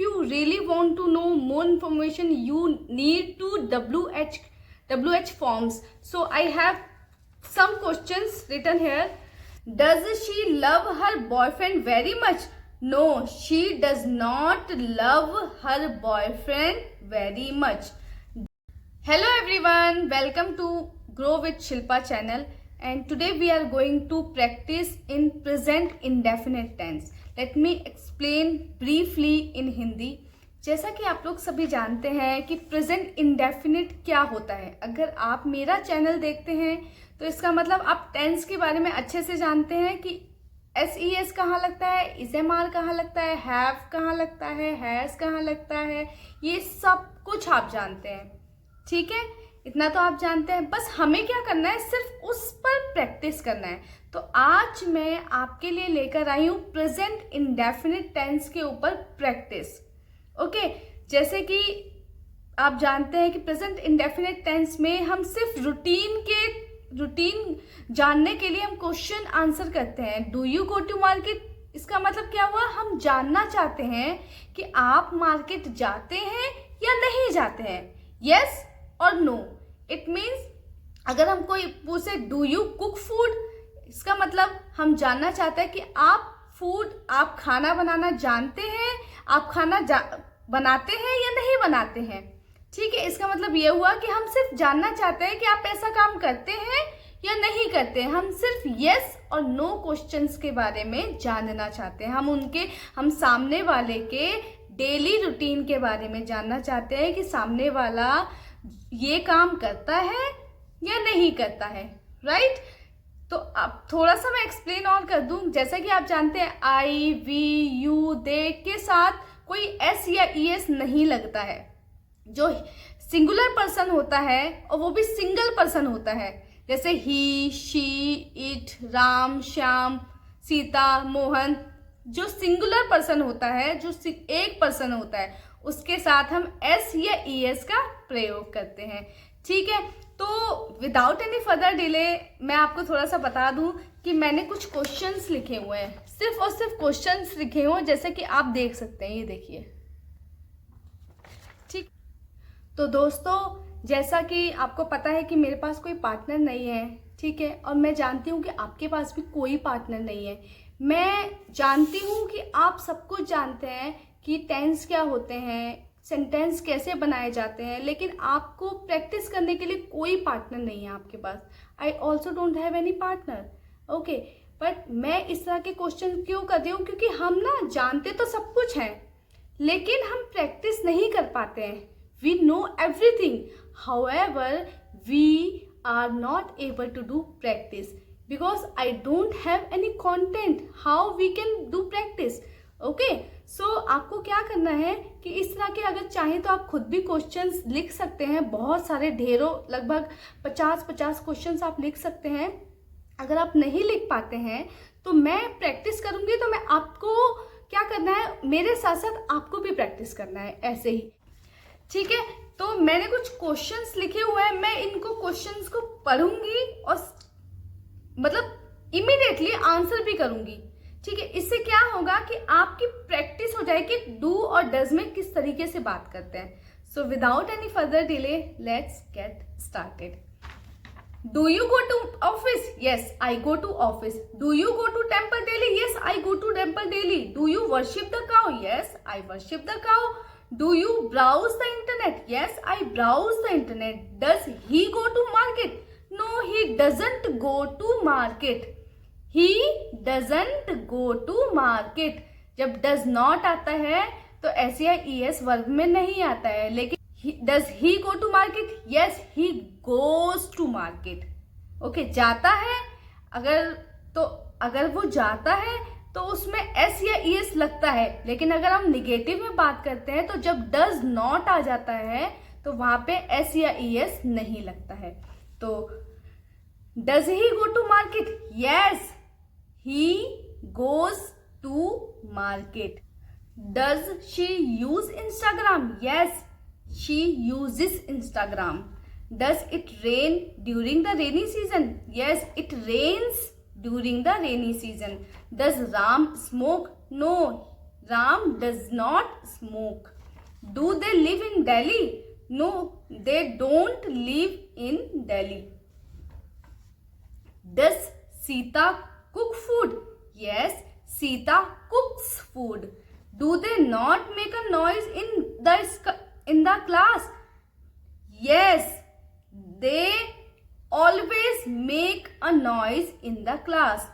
you really want to know more information, you need to WH forms. So I have some questions written here. Does she love her boyfriend very much? No, she does not love her boyfriend very much. Hello everyone, welcome to Grow with Shilpa channel, and today we are going to practice in present indefinite tense. Let me explain briefly in Hindi. जैसा कि आप लोग सभी जानते हैं कि present indefinite क्या होता है। अगर आप मेरा चैनल देखते हैं तो इसका मतलब आप टेंस के बारे में अच्छे से जानते हैं कि SES कहाँ लगता है, ISMR कहाँ लगता है, हैव कहाँ लगता है, हैज़ कहाँ लगता है, ये सब कुछ आप जानते हैं। ठीक है, इतना तो आप जानते हैं। बस हमें क्या करना है, सिर्फ उस पर प्रैक्टिस करना है। तो आज मैं आपके लिए लेकर आई हूँ प्रेजेंट इंडेफिनिट टेंस के ऊपर प्रैक्टिस। ओके, जैसे कि आप जानते हैं कि प्रेजेंट इंडेफिनिट टेंस में हम सिर्फ रूटीन जानने के लिए हम क्वेश्चन आंसर करते हैं। Do you go to market, इसका मतलब क्या हुआ, हम जानना चाहते हैं कि आप मार्केट जाते हैं या नहीं जाते हैं, यस और नो। इट मीन्स अगर हम कोई पूछे डू यू कुक फूड, इसका मतलब हम जानना चाहते हैं कि आप खाना बनाना जानते हैं, आप खाना बनाते हैं या नहीं बनाते हैं। ठीक है, इसका मतलब ये हुआ कि हम सिर्फ जानना चाहते हैं कि आप ऐसा काम करते हैं या नहीं करते हैं। हम सिर्फ यस और नो क्वेश्चंस के बारे में जानना चाहते हैं। हम सामने वाले के डेली रूटीन के बारे में जानना चाहते हैं कि सामने वाला ये काम करता है या नहीं करता है, राइट। तो अब थोड़ा सा मैं एक्सप्लेन और कर दूं। जैसा कि आप जानते हैं आई, वी, यू, दे के साथ कोई एस या ईएस नहीं लगता है। जो सिंगुलर पर्सन होता है और वो भी सिंगल पर्सन होता है, जैसे ही, शी, इट, राम, श्याम, सीता, मोहन, जो सिंगुलर पर्सन होता है, जो एक पर्सन होता है, उसके साथ हम एस या ईएस का प्रयोग करते हैं। ठीक है, तो विदाउट एनी फर्दर डिले मैं आपको थोड़ा सा बता दूं कि मैंने कुछ क्वेश्चंस लिखे हुए हैं, सिर्फ और सिर्फ क्वेश्चंस लिखे हुए हैं, जैसे कि आप देख सकते हैं, ये देखिए। ठीक, तो दोस्तों जैसा कि आपको पता है कि मेरे पास कोई पार्टनर नहीं है, ठीक है, और मैं जानती हूँ कि आपके पास भी कोई पार्टनर नहीं है। मैं जानती हूँ कि आप सब कुछ जानते हैं कि टेंस क्या होते हैं, सेंटेंस कैसे बनाए जाते हैं, लेकिन आपको प्रैक्टिस करने के लिए कोई पार्टनर नहीं है आपके पास। I also don't have any partner, okay. But मैं इस तरह के क्वेश्चन क्यों कर रही हूँ, क्योंकि हम ना जानते तो सब कुछ हैं लेकिन हम प्रैक्टिस नहीं कर पाते हैं। We know everything, however we are not able to do practice because I don't have any content how we can do practice. Okay, so आपको क्या करना है कि इस तरह के अगर चाहें तो आप खुद भी क्वेश्चंस लिख सकते हैं। बहुत सारे, ढेरों, लगभग 50 क्वेश्चंस आप लिख सकते हैं। अगर आप नहीं लिख पाते हैं तो मैं प्रैक्टिस करूंगी, तो मैं आपको क्या करना है, मेरे साथ साथ आपको भी प्रैक्टिस करना है ऐसे ही। ठीक है, तो मैंने कुछ क्वेश्चंस लिखे हुए हैं, मैं इनको क्वेश्चंस को पढ़ूंगी और मतलब इमीडिएटली आंसर भी करूंगी। ठीक है, इससे क्या होगा कि आपकी प्रैक्टिस हो जाएगी डू और डज में किस तरीके से बात करते हैं। So without any further delay let's get started. Do you go to office? Yes, I go to office. Do you go to temple daily? Yes, I go to temple daily. Do you worship the cow? Yes, I worship the cow. Do you browse the internet? Yes, I browse the internet. Does he go to market? No, he doesn't go to market. He doesn't go to market। जब does not आता है तो S या ES verb में नहीं आता है, लेकिन does he go to market? Yes, he goes to market। Okay, जाता है, अगर वो जाता है तो उसमें एस या ES लगता है, लेकिन अगर हम निगेटिव में बात करते हैं तो जब does not आ जाता है तो वहां पे एस या ES नहीं लगता है। तो does he go to market? Yes, he goes to market। Does she use Instagram? Yes, she uses Instagram। Does it rain during the rainy season? Yes, it rains during the rainy season। Does Ram smoke? No, Ram does not smoke. Do they live in Delhi? No, they don't live in Delhi. Does Sita cook food? Yes, Sita cooks food. Do they not make a noise in the class? Yes, they always make a noise in the class.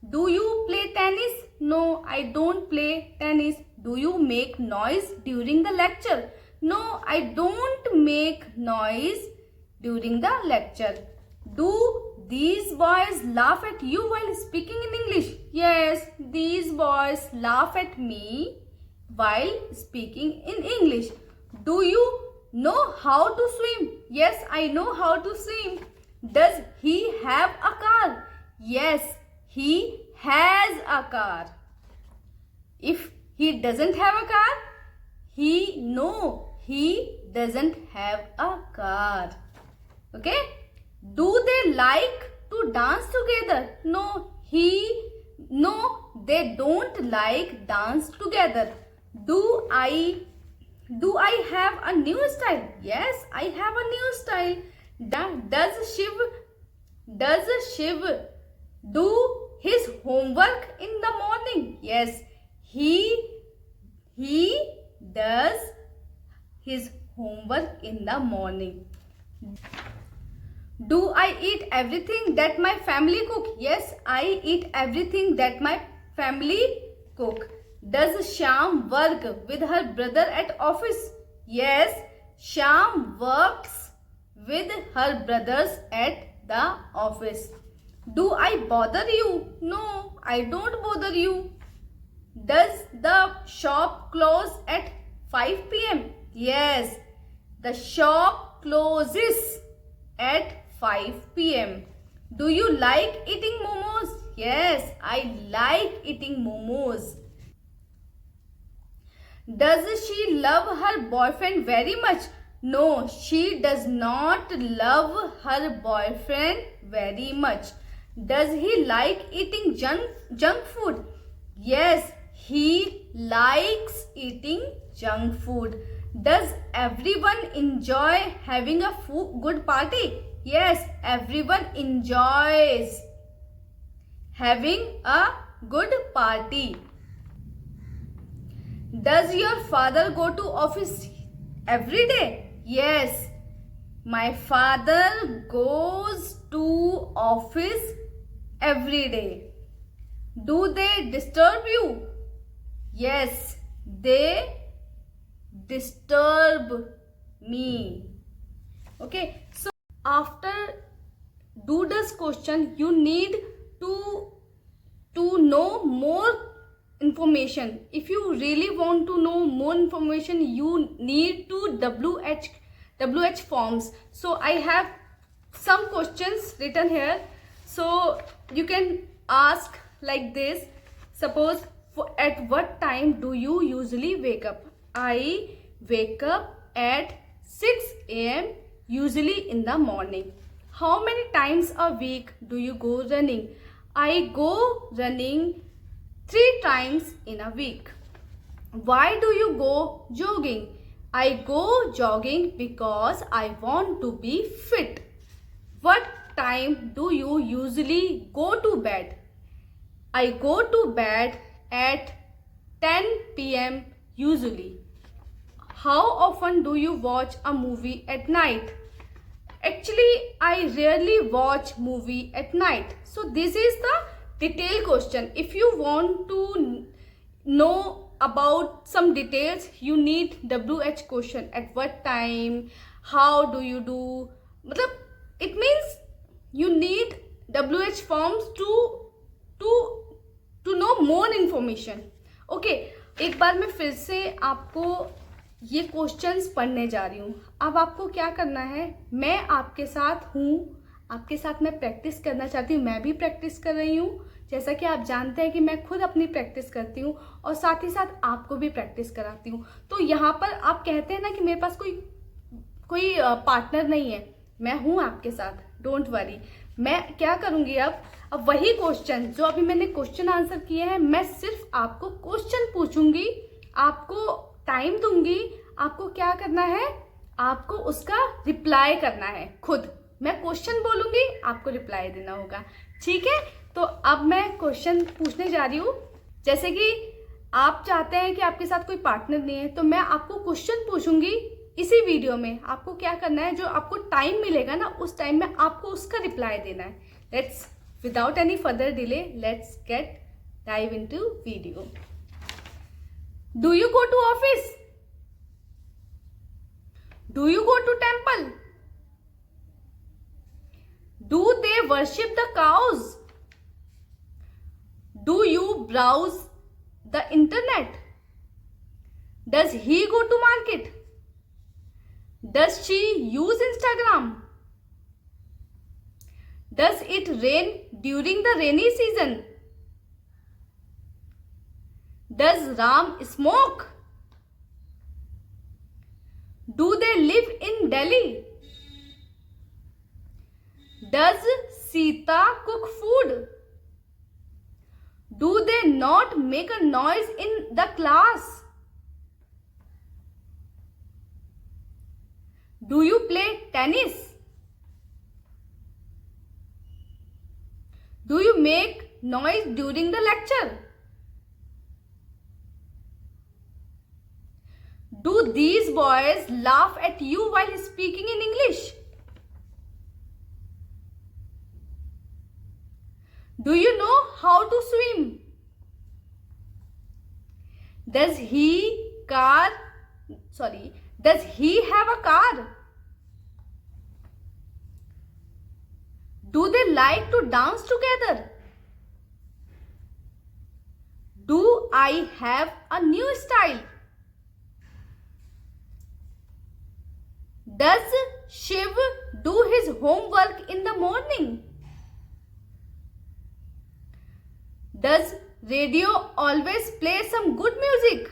Do you play tennis? No, I don't play tennis. Do you make noise during the lecture? No, I don't make noise during the lecture. Do these boys laugh at you while speaking in English? Yes, these boys laugh at me while speaking in English. Do you know how to swim? Yes, I know how to swim. Does he have a car? Yes, he has a car. If he doesn't have a car, he doesn't have a car. Okay? Do they like to dance together? No, they don't like dance together. Do I have a new style? Yes, I have a new style. Does Shiv do his homework in the morning? Yes, he does his homework in the morning. Do I eat everything that my family cook? Yes, I eat everything that my family cook. Does Sham work with her brother at office? Yes, Sham works with her brothers at the office. Do I bother you? No, I don't bother you. Does the shop close at 5 p.m.? Yes, the shop closes at 5 p.m. Do you like eating momos? Yes, I like eating momos. Does she love her boyfriend very much? No, she does not love her boyfriend very much. Does he like eating junk food? Yes, he likes eating junk food. Does everyone enjoy having a good party? Yes, everyone enjoys having a good party. Does your father go to office every day? Yes, my father goes to office every day. Do they disturb you? Yes, they disturb me. Okay, so after do's question, you need to know more information. If you really want to know more information, you need to WH forms. So I have some questions written here, so you can ask like this. Suppose, at what time do you usually wake up? I wake up at 6 a.m. usually in the morning. How many times a week do you go running? I go running 3 times in a week. Why do you go jogging? I go jogging because I want to be fit. What time do you usually go to bed? I go to bed at 10 p.m. usually. How often do you watch a movie at night? Actually, I rarely watch movie at night. So this is the detailed question. If you want to know about some details, you need WH question. At what time? How do you do? It means you need WH forms to know more information. Okay, एक बार मैं फिर से आपको ये questions पढ़ने जा रही हूँ. अब आपको क्या करना है, मैं आपके साथ हूँ, आपके साथ मैं प्रैक्टिस करना चाहती हूँ. मैं भी प्रैक्टिस कर रही हूँ, जैसा कि आप जानते हैं कि मैं खुद अपनी प्रैक्टिस करती हूँ और साथ ही साथ आपको भी प्रैक्टिस कराती हूँ. तो यहाँ पर आप कहते हैं ना कि मेरे पास कोई पार्टनर नहीं है, मैं हूँ आपके साथ, डोंट वरी. मैं क्या करूँगी, अब वही क्वेश्चन जो अभी मैंने क्वेश्चन आंसर किए हैं, मैं सिर्फ आपको क्वेश्चन पूछूंगी आपको टाइम दूंगी, आपको क्या करना है, आपको उसका रिप्लाई करना है खुद। मैं क्वेश्चन बोलूंगी, आपको रिप्लाई देना होगा, ठीक है। तो अब मैं क्वेश्चन पूछने जा रही हूँ। जैसे कि आप चाहते हैं कि आपके साथ कोई पार्टनर नहीं है, तो मैं आपको क्वेश्चन पूछूंगी इसी वीडियो में। आपको क्या करना है, जो आपको टाइम मिलेगा ना, उस टाइम में आपको उसका रिप्लाई देना है। Let's without any further delay, let's get dive into video. Do you go to office? Do you go to temple? Do they worship the cows? Do you browse the internet? Does he go to market? Does she use Instagram? Does it rain during the rainy season? Does Ram smoke? Do they live in Delhi? Does Sita cook food? Do they not make a noise in the class? Do you play tennis? Do you make noise during the lecture? Do these boys laugh at you while speaking in English? Do you know how to swim? Does he have a car? Do they like to dance together? Do I have a new style? Does Shiv do his homework in the morning? Does radio always play some good music?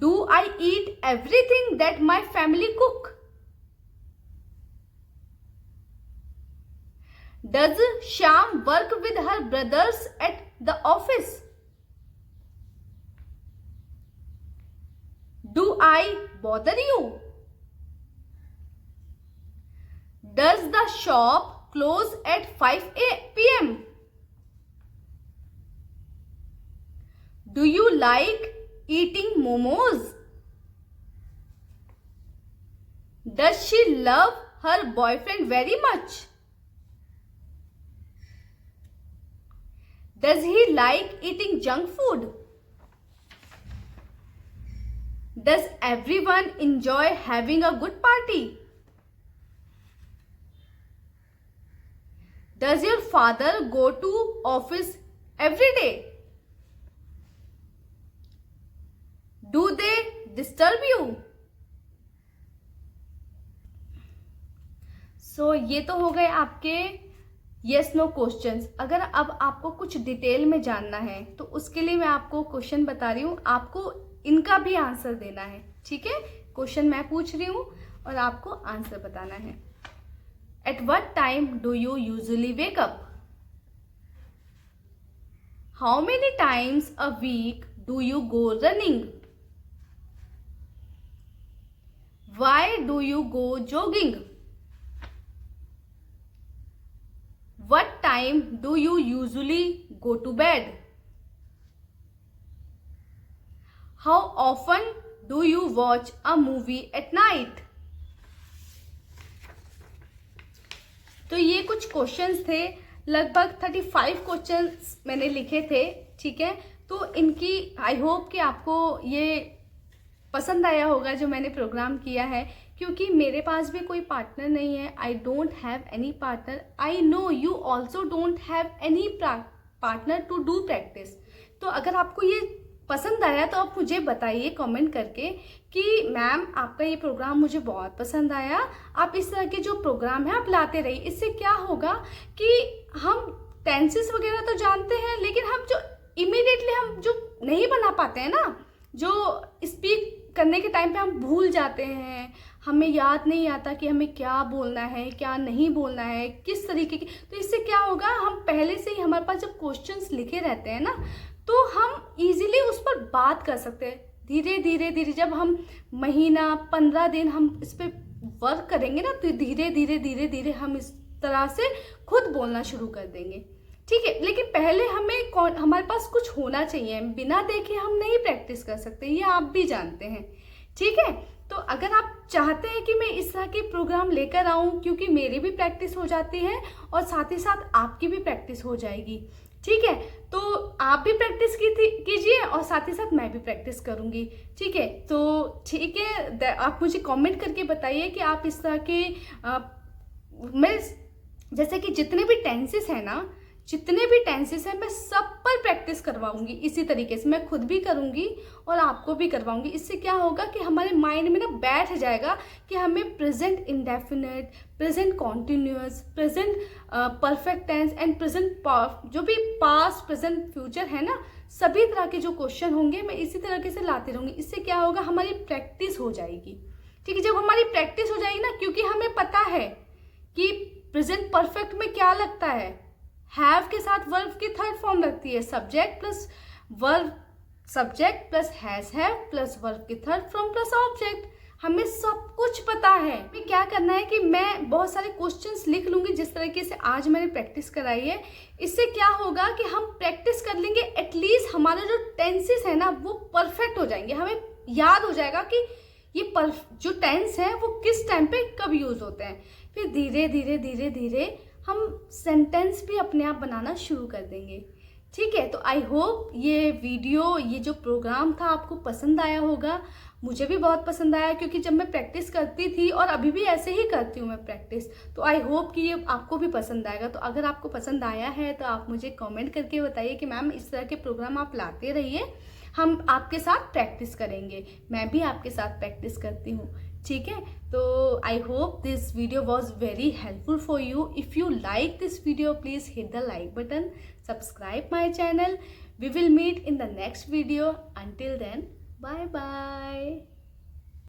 Do I eat everything that my family cook? Does Sham work with her brothers at the office? Do I bother you? Does the shop close at 5 p.m.? Do you like eating momos? Does she love her boyfriend very much? Does he like eating junk food? Does everyone enjoy having a good party? Does your father go to office every day? Do they disturb you? So ये तो हो गए आपके yes know questions. अगर अब आपको कुछ detail में जानना है तो उसके लिए मैं आपको क्वेश्चन बता रही हूँ, आपको इनका भी आंसर देना है, ठीक है। क्वेश्चन मैं पूछ रही हूँ और आपको आंसर बताना है। At what time do you usually wake up? How many times a week do you go running? Why do you go jogging? What time do you usually go to bed? How often do you watch a movie at night? तो ये कुछ questions थे, लगभग 35 questions मैंने लिखे थे, ठीक है। तो इनकी आई होप कि आपको ये पसंद आया होगा जो मैंने प्रोग्राम किया है, क्योंकि मेरे पास भी कोई पार्टनर नहीं है। I don't have any partner. I know you also don't have any partner to do practice. तो अगर आपको ये पसंद आया तो आप मुझे बताइए कमेंट करके कि मैम आपका ये प्रोग्राम मुझे बहुत पसंद आया, आप इस तरह के जो प्रोग्राम है आप लाते रहिए। इससे क्या होगा कि हम टेंसेस वगैरह तो जानते हैं, लेकिन हम जो इमीडिएटली हम जो नहीं बना पाते हैं ना, जो स्पीक करने के टाइम पे हम भूल जाते हैं, हमें याद नहीं आता कि हमें क्या बोलना है क्या नहीं बोलना है, किस तरीके की। तो इससे क्या होगा, हम पहले से ही हमारे पास जब क्वेश्चंस लिखे रहते हैं ना, तो हम इजीली उस पर बात कर सकते हैं। धीरे धीरे धीरे जब हम महीना 15 दिन हम इस पर वर्क करेंगे ना, तो धीरे धीरे धीरे धीरे हम इस तरह से खुद बोलना शुरू कर देंगे। ठीक है, लेकिन पहले हमारे पास कुछ होना चाहिए। बिना देखे हम नहीं प्रैक्टिस कर सकते, ये आप भी जानते हैं। ठीक है, तो अगर आप चाहते हैं कि मैं इस तरह के प्रोग्राम लेकर आऊं, क्योंकि मेरी भी प्रैक्टिस हो जाती है और साथ ही साथ आपकी भी प्रैक्टिस हो जाएगी। ठीक है, तो आप भी प्रैक्टिस कीजिए और साथ ही साथ मैं भी प्रैक्टिस करूंगी। ठीक है, तो ठीक है, आप मुझे कमेंट करके बताइए कि आप इस तरह के मैं जैसे कि जितने भी टेंसेस हैं मैं सब पर प्रैक्टिस करवाऊंगी। इसी तरीके से मैं खुद भी करूंगी और आपको भी करवाऊंगी। इससे क्या होगा कि हमारे माइंड में ना बैठ जाएगा कि हमें present indefinite, present continuous, present perfect tense and present जो भी पास्ट प्रेजेंट फ्यूचर है ना, सभी तरह के जो क्वेश्चन होंगे मैं इसी तरीके से लाती रहूंगी। इससे क्या होगा, हमारी प्रैक्टिस हो जाएगी। ठीक है, जब हमारी प्रैक्टिस हो जाएगी ना, क्योंकि हमें पता है कि प्रेजेंट परफेक्ट में क्या लगता है, हैव के साथ वर्ब की थर्ड फॉर्म लगती है, subject plus verb, subject plus have plus verb की थर्ड फॉर्म प्लस ऑब्जेक्ट। हमें सब कुछ पता है। मैं क्या करना है कि मैं बहुत सारे क्वेश्चंस लिख लूंगी जिस तरीके से आज मैंने प्रैक्टिस कराई है। इससे क्या होगा कि हम प्रैक्टिस कर लेंगे, एटलीस्ट हमारे जो टेंसेस है ना वो परफेक्ट हो जाएंगे। हमें याद हो जाएगा कि ये जो टेंस है वो किस टाइम पे कब यूज होते हैं। फिर धीरे धीरे धीरे धीरे हम सेंटेंस भी अपने आप बनाना शुरू कर देंगे। ठीक है, तो आई होप ये वीडियो, ये जो प्रोग्राम था आपको पसंद आया होगा। मुझे भी बहुत पसंद आया, क्योंकि जब मैं प्रैक्टिस करती थी और अभी भी ऐसे ही करती हूँ मैं प्रैक्टिस, तो आई होप कि ये आपको भी पसंद आएगा। तो अगर आपको पसंद आया है तो आप मुझे कमेंट करके बताइए कि मैम इस तरह के प्रोग्राम आप लाते रहिए, हम आपके साथ प्रैक्टिस करेंगे। मैं भी आपके साथ प्रैक्टिस करती हूँ। ठीक है, तो I hope this video was very helpful for you. If you like this video please hit the like button, subscribe my channel. We will meet in the next video. Until then, bye bye.